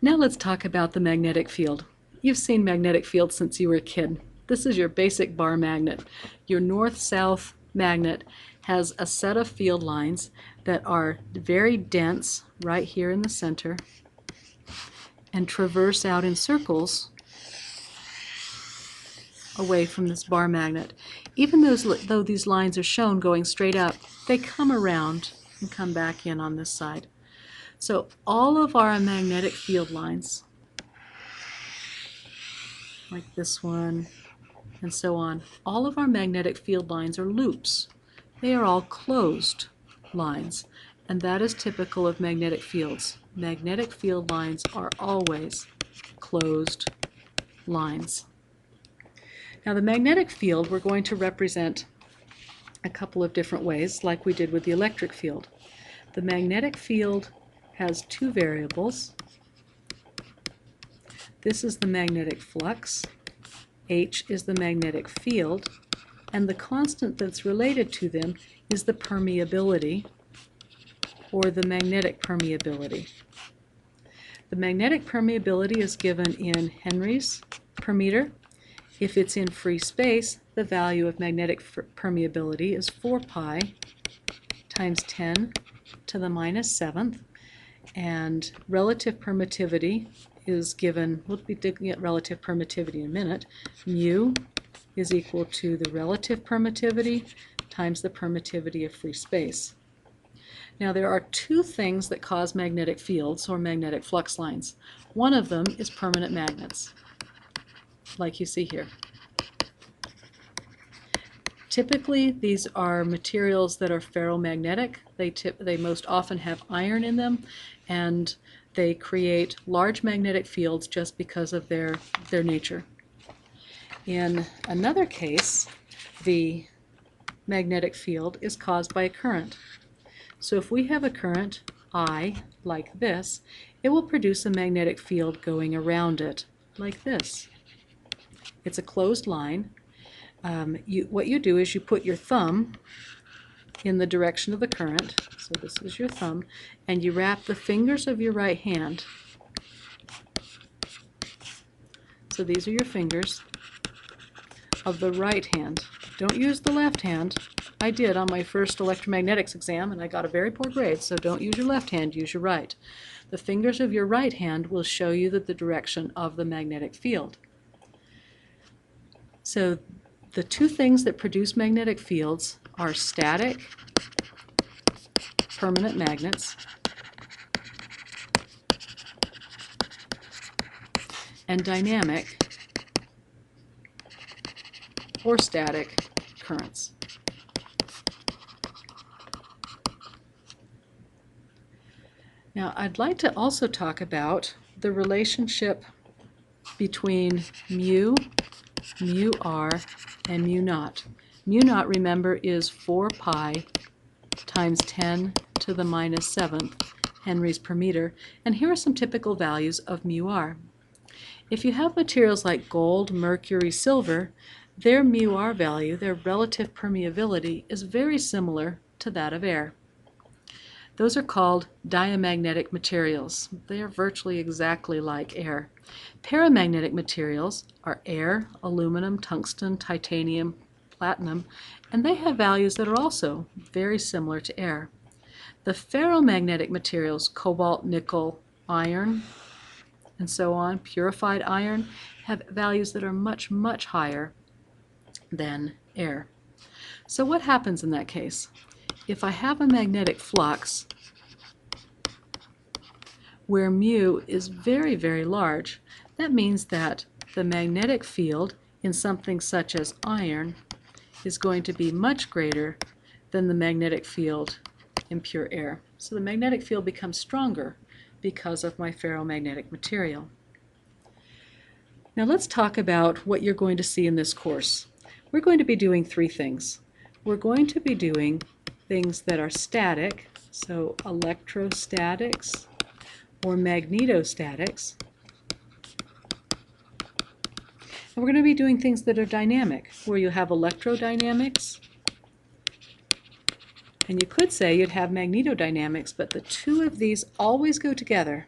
Now let's talk about the magnetic field. You've seen magnetic fields since you were a kid. This is your basic bar magnet. Your north-south magnet has a set of field lines that are very dense right here in the center and traverse out in circles away from this bar magnet. Even though these lines are shown going straight up, they come around and come back in on this side. So all of our magnetic field lines, like this one, and so on, all of our magnetic field lines are loops. They are all closed lines, and that is typical of magnetic fields. Magnetic field lines are always closed lines. Now the magnetic field we're going to represent a couple of different ways, like we did with the electric field. The magnetic field has two variables. This is the magnetic flux, H is the magnetic field, and the constant that's related to them is the permeability, or the magnetic permeability. The magnetic permeability is given in henries per meter. If it's in free space, the value of magnetic permeability is 4 pi times 10 to the minus 7th. And relative permittivity is given, we'll be looking at relative permittivity in a minute. Mu is equal to the relative permittivity times the permittivity of free space. Now there are two things that cause magnetic fields or magnetic flux lines. One of them is permanent magnets, like you see here. Typically, these are materials that are ferromagnetic. They most often have iron in them, and they create large magnetic fields just because of their nature. In another case, the magnetic field is caused by a current. So if we have a current, I, like this, it will produce a magnetic field going around it, like this. It's a closed line. What you do is you put your thumb in the direction of the current, so this is your thumb, and you wrap the fingers of your right hand. So these are your fingers of the right hand. Don't use the left hand. I did on my first electromagnetics exam, and I got a very poor grade, so don't use your left hand, use your right. The fingers of your right hand will show you the direction of the magnetic field. So the two things that produce magnetic fields are static, permanent magnets, and dynamic or static currents. Now I'd like to also talk about the relationship between mu, mu r, and mu naught. Mu naught, remember, is 4 pi times 10 to the minus 7th henries per meter, and here are some typical values of mu r. If you have materials like gold, mercury, silver, their mu r value, their relative permeability, is very similar to that of air. Those are called diamagnetic materials. They are virtually exactly like air. Paramagnetic materials are air, aluminum, tungsten, titanium, platinum, and they have values that are also very similar to air. The ferromagnetic materials, cobalt, nickel, iron, and so on, purified iron, have values that are much, much higher than air. So what happens in that case? If I have a magnetic flux where mu is very, very large, that means that the magnetic field in something such as iron is going to be much greater than the magnetic field in pure air. So the magnetic field becomes stronger because of my ferromagnetic material. Now let's talk about what you're going to see in this course. We're going to be doing three things. We're going to be doing things that are static, so electrostatics or magnetostatics. And we're going to be doing things that are dynamic, where you have electrodynamics, and you could say you'd have magnetodynamics, but the two of these always go together.